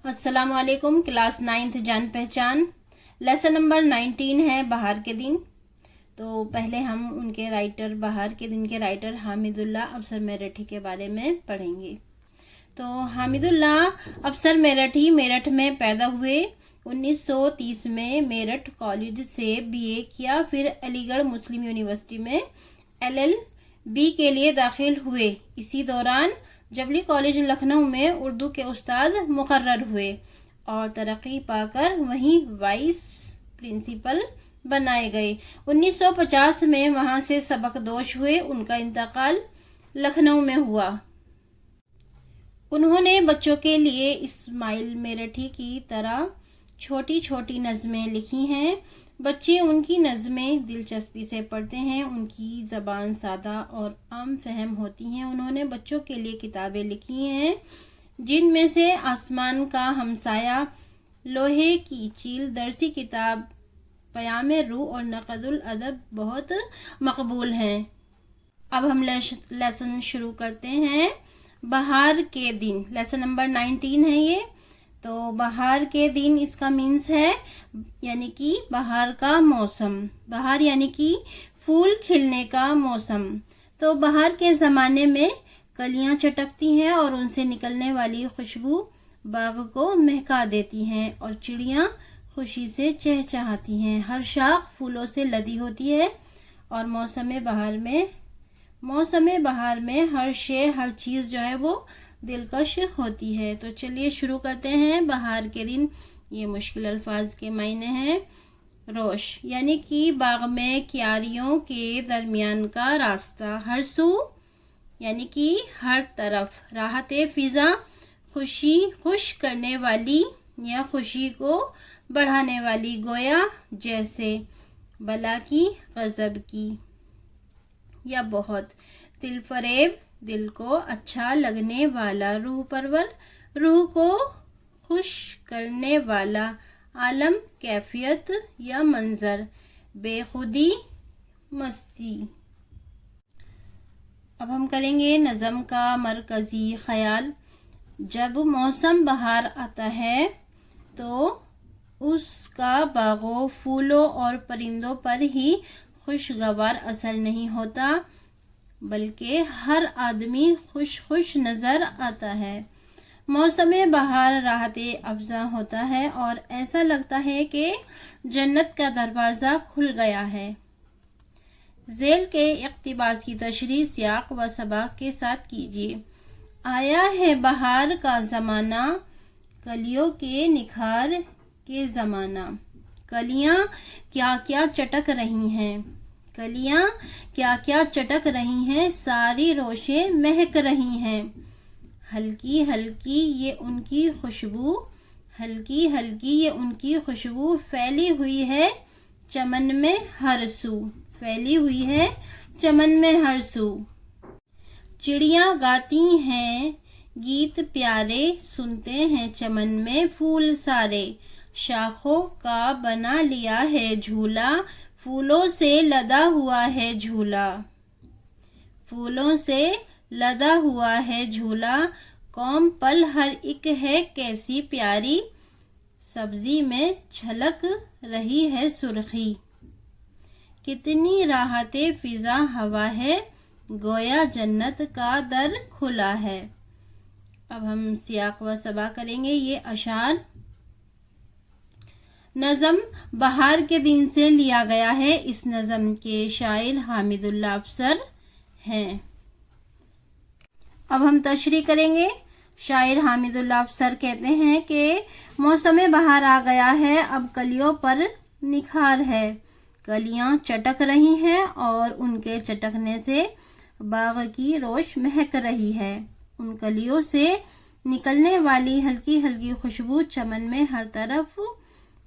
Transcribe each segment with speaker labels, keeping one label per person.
Speaker 1: السلام علیکم. کلاس 9 جان پہچان لیسن نمبر 19 ہے بہار کے دن. تو پہلے ہم ان کے رائٹر بہار کے دن کے رائٹر حامد اللہ افسر میرٹھی کے بارے میں پڑھیں گے. تو حامد اللہ افسر میرٹھی میرٹھ میں پیدا ہوئے. 1930 میں میرٹھ کالج سے BA کیا. پھر علی گڑھ مسلم یونیورسٹی میں LLB کے لیے داخل ہوئے. اسی دوران جبلی کالج لکھنؤ میں اردو کے استاد مقرر ہوئے اور ترقی پا کر وہیں وائس پرنسپل بنائے گئے. 1950 میں وہاں سے سبق دوش ہوئے. ان کا انتقال لکھنؤ میں ہوا. انہوں نے بچوں کے لیے اسماعیل میرٹھی کی طرح چھوٹی چھوٹی نظمیں لکھی ہیں. بچے ان کی نظمیں دلچسپی سے پڑھتے ہیں. ان کی زبان سادہ اور عام فہم ہوتی ہیں. انہوں نے بچوں کے لیے کتابیں لکھی ہیں جن میں سے آسمان کا ہمسایہ، لوہے کی چیل، درسی کتاب، پیام روح اور نقد الادب بہت مقبول ہیں. اب ہم لیسن شروع کرتے ہیں. بہار کے دن لیسن نمبر 19 ہے یہ. تو بہار کے دن اس کا مینس ہے یعنی کہ بہار کا موسم. بہار یعنی کہ پھول کھلنے کا موسم. تو بہار کے زمانے میں کلیاں چٹکتی ہیں اور ان سے نکلنے والی خوشبو باغ کو مہکا دیتی ہیں اور چڑیاں خوشی سے چہچہاتی ہیں. ہر شاخ پھولوں سے لدی ہوتی ہے اور موسم بہار میں ہر شے ہر چیز جو ہے وہ دلکش ہوتی ہے. تو چلیے شروع کرتے ہیں. بہار کے دن یہ مشکل الفاظ کے معنی ہیں. روش یعنی کہ باغ میں کیاریوں کے درمیان کا راستہ. ہر سو یعنی کہ ہر طرف. راحت فضا خوش کرنے والی یا خوشی کو بڑھانے والی، گویا جیسے. بلا کی، غضب کی یا بہت. دل فریب، دل کو اچھا لگنے والا. روح پرور، روح کو خوش کرنے والا. عالم، کیفیت یا منظر. بے خودی، مستی. اب ہم کریں گے نظم کا مرکزی خیال. جب موسم بہار آتا ہے تو اس کا باغوں، پھولوں اور پرندوں پر ہی خوشگوار اثر نہیں ہوتا بلکہ ہر آدمی خوش نظر آتا ہے. موسم بہار راحت افزا ہوتا ہے اور ایسا لگتا ہے کہ جنت کا دروازہ کھل گیا ہے. ذیل کے اقتباس کی تشریح سیاق و سباق کے ساتھ کیجیے. آیا ہے بہار کا زمانہ، کلیوں کے نکھار کے زمانہ. کلیاں کیا کیا چٹک رہی ہیں، کلیاں کیا کیا چٹک رہی ہیں. ساری روشیں مہک رہی ہیں. ہلکی ہلکی یہ ان کی خوشبو، ہلکی ہلکی یہ ان کی خوشبو پھیلی ہوئی ہے چمن میں ہر سو. پھیلی ہوئی ہے چمن میں ہر سو. چڑیاں گاتی ہیں گیت پیارے، سنتے ہیں چمن میں پھول سارے. شاخوں کا بنا لیا ہے جھولا، پھولوں سے لدا ہوا ہے جھولا. پھولوں سے لدا ہوا ہے جھولا. قوم پل ہر ایک ہے کیسی پیاری، سبزی میں چھلک رہی ہے سرخی. کتنی راحت فضا ہوا ہے، گویا جنت کا در کھلا ہے. اب ہم سیاق و سباق کریں گے. یہ اشعار نظم بہار کے دن سے لیا گیا ہے. اس نظم کے شاعر حامد اللہ افسر ہیں. اب ہم تشریح کریں گے. شاعر حامد اللہ افسر کہتے ہیں کہ موسم بہار آ گیا ہے، اب کلیوں پر نکھار ہے. کلیاں چٹک رہی ہیں اور ان کے چٹکنے سے باغ کی روش مہک رہی ہے. ان کلیوں سے نکلنے والی ہلکی ہلکی خوشبو چمن میں ہر طرف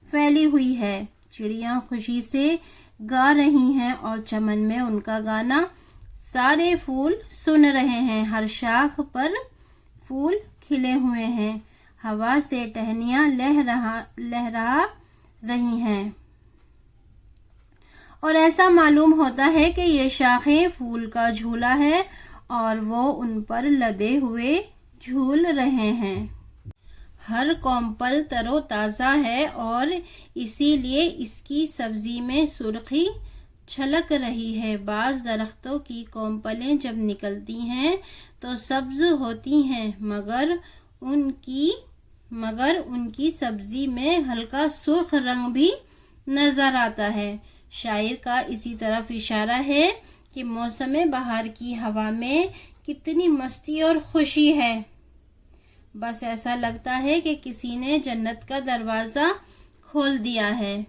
Speaker 1: پھیلی ہوئی ہے. چڑیاں خوشی سے گا رہی ہیں اور چمن میں ان کا گانا سارے پھول سن رہے ہیں. ہر شاخ پر پھول کھلے ہوئے ہیں. ہوا سے ٹہنیاں لہرا رہی ہیں اور ایسا معلوم ہوتا ہے کہ یہ شاخیں پھول کا جھولا ہے اور وہ ان پر لدے ہوئے جھول رہے ہیں. ہر کومپل تر و تازہ ہے اور اسی لیے اس کی سبزی میں سرخی چھلک رہی ہے۔ بعض درختوں کی کومپلیں جب نکلتی ہیں تو سبز ہوتی ہیں مگر ان کی سبزی میں ہلکا سرخ رنگ بھی نظر آتا ہے۔ شاعر کا اسی طرف اشارہ ہے کہ موسم بہار کی ہوا میں کتنی مستی اور خوشی ہے، بس ایسا لگتا ہے کہ کسی نے جنت کا دروازہ کھول دیا ہے۔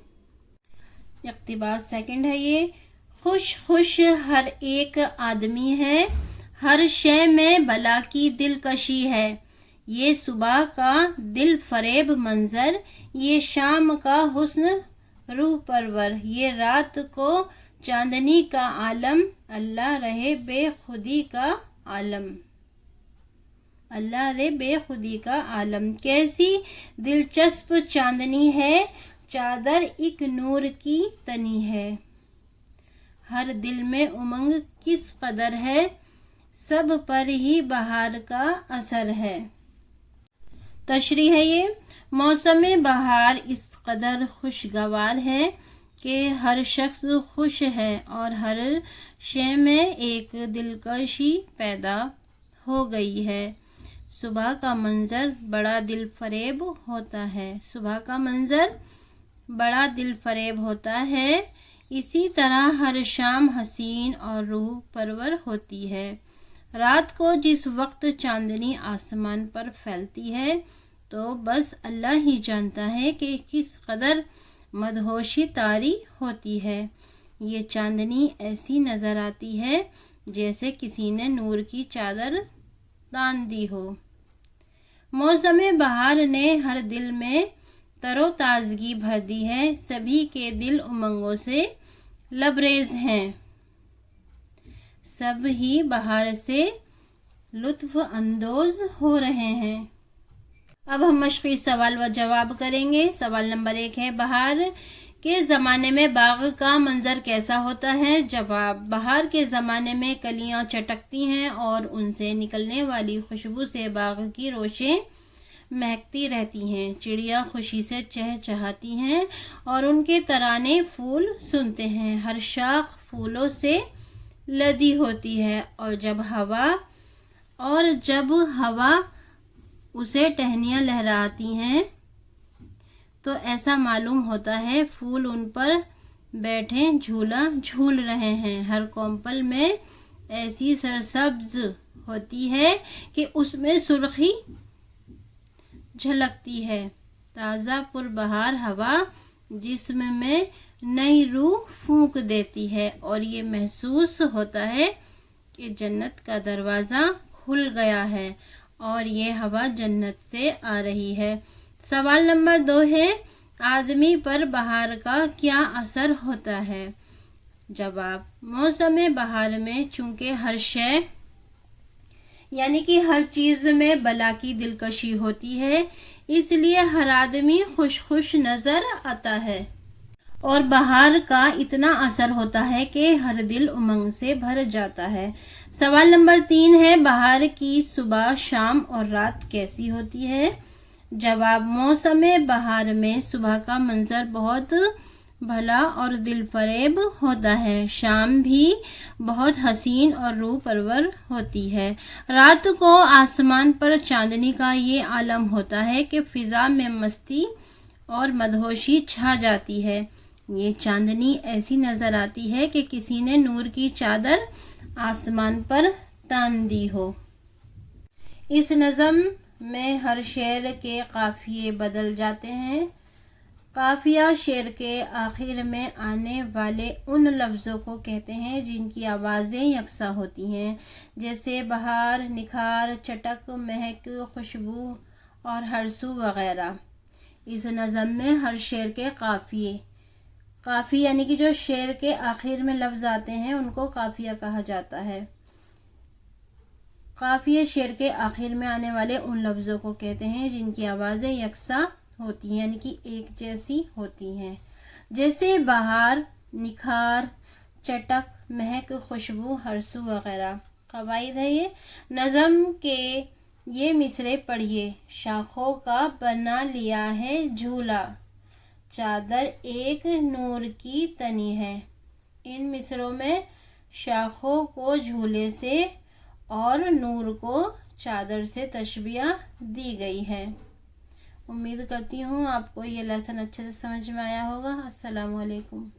Speaker 1: اقتباس سیکنڈ ہے یہ۔ خوش خوش ہر ایک آدمی ہے، ہر شے میں بلا کی دلکشی ہے۔ یہ صبح کا دل فریب منظر، یہ شام کا حسن روح پرور، یہ رات کو چاندنی کا عالم، اللہ رہے بے خودی کا عالم، اللہ رے بے خودی کا عالم۔ کیسی دلچسپ چاندنی ہے، چادر ایک نور کی تنی ہے، ہر دل میں امنگ کس قدر ہے، سب پر ہی بہار کا اثر ہے۔ تشریح ہے یہ۔ موسم بہار اس قدر خوشگوار ہے کہ ہر شخص خوش ہے اور ہر شے میں ایک دلکشی پیدا ہو گئی ہے۔ صبح کا منظر بڑا دل فریب ہوتا ہے، صبح کا منظر بڑا دل فریب ہوتا ہے، اسی طرح ہر شام حسین اور روح پرور ہوتی ہے۔ رات کو جس وقت چاندنی آسمان پر پھیلتی ہے تو بس اللہ ہی جانتا ہے کہ کس قدر مدہوشی طاری ہوتی ہے۔ یہ چاندنی ایسی نظر آتی ہے جیسے کسی نے نور کی چادر تان دی ہو۔ موسم بہار نے ہر دل میں تر و تازگی بھر دی ہے، سبھی کے دل امنگوں سے لبریز ہیں، سب ہی بہار سے لطف اندوز ہو رہے ہیں۔ اب ہم مشقی سوال و جواب کریں گے۔ سوال نمبر 1 ہے، بہار کے زمانے میں باغ کا منظر کیسا ہوتا ہے؟ جواب، بہار کے زمانے میں کلیاں چٹکتی ہیں اور ان سے نکلنے والی خوشبو سے باغ کی روشیں مہکتی رہتی ہیں، چڑیا خوشی سے چہچہاتی ہیں اور ان کے ترانے پھول سنتے ہیں، ہر شاخ پھولوں سے لدی ہوتی ہے اور جب ہوا اسے ٹہنیاں لہراتی ہیں تو ایسا معلوم ہوتا ہے پھول ان پر بیٹھے جھولا جھول رہے ہیں، ہر کومپل میں ایسی سرسبز ہوتی ہے کہ اس میں سرخی جھلکتی ہے، تازہ پربہار ہوا جسم میں نئی روح پھونک دیتی ہے اور یہ محسوس ہوتا ہے کہ جنت کا دروازہ کھل گیا ہے اور یہ ہوا جنت سے آ رہی ہے۔ سوال نمبر 2 ہے، آدمی پر بہار کا کیا اثر ہوتا ہے؟ جواب، موسم بہار میں چونکہ ہر شے یعنی کہ ہر چیز میں بلا کی دلکشی ہوتی ہے، اس لیے ہر آدمی خوش نظر آتا ہے اور بہار کا اتنا اثر ہوتا ہے کہ ہر دل امنگ سے بھر جاتا ہے۔ سوال نمبر 3 ہے، بہار کی صبح، شام اور رات کیسی ہوتی ہے؟ جواب، موسم بہار میں صبح کا منظر بہت بھلا اور دل فریب ہوتا ہے، شام بھی بہت حسین اور روح پرور ہوتی ہے، رات کو آسمان پر چاندنی کا یہ عالم ہوتا ہے کہ فضا میں مستی اور مدہوشی چھا جاتی ہے، یہ چاندنی ایسی نظر آتی ہے کہ کسی نے نور کی چادر آسمان پر تان دی ہو۔ اس نظم میں ہر شعر کے قافیے بدل جاتے ہیں۔ قافیہ شعر کے آخر میں آنے والے ان لفظوں کو کہتے ہیں جن کی آوازیں یکساں ہوتی ہیں، جیسے بہار، نکھار، چٹک، مہک، خوشبو اور ہر سو وغیرہ۔ اس نظم میں ہر شعر کے قافیے یعنی کہ جو شعر کے آخر میں لفظ آتے ہیں ان کو قافیہ کہا جاتا ہے۔ قافیے شعر کے آخر میں آنے والے ان لفظوں کو کہتے ہیں جن کی آوازیں یکساں ہوتی ہیں یعنی کہ ایک جیسی ہوتی ہیں، جیسے بہار، نکھار، چٹک، مہک، خوشبو، ہر سو وغیرہ۔ قواعد ہے یہ، نظم کے یہ مصرے پڑھیے۔ شاخوں کا بنا لیا ہے جھولا، چادر ایک نور کی تنی ہے۔ ان مصروں میں شاخوں کو جھولے سے اور نور کو چادر سے تشبیہ دی گئی ہے۔ امید کرتی ہوں آپ کو یہ لیسن اچھے سے سمجھ میں آیا ہوگا۔ السلام علیکم۔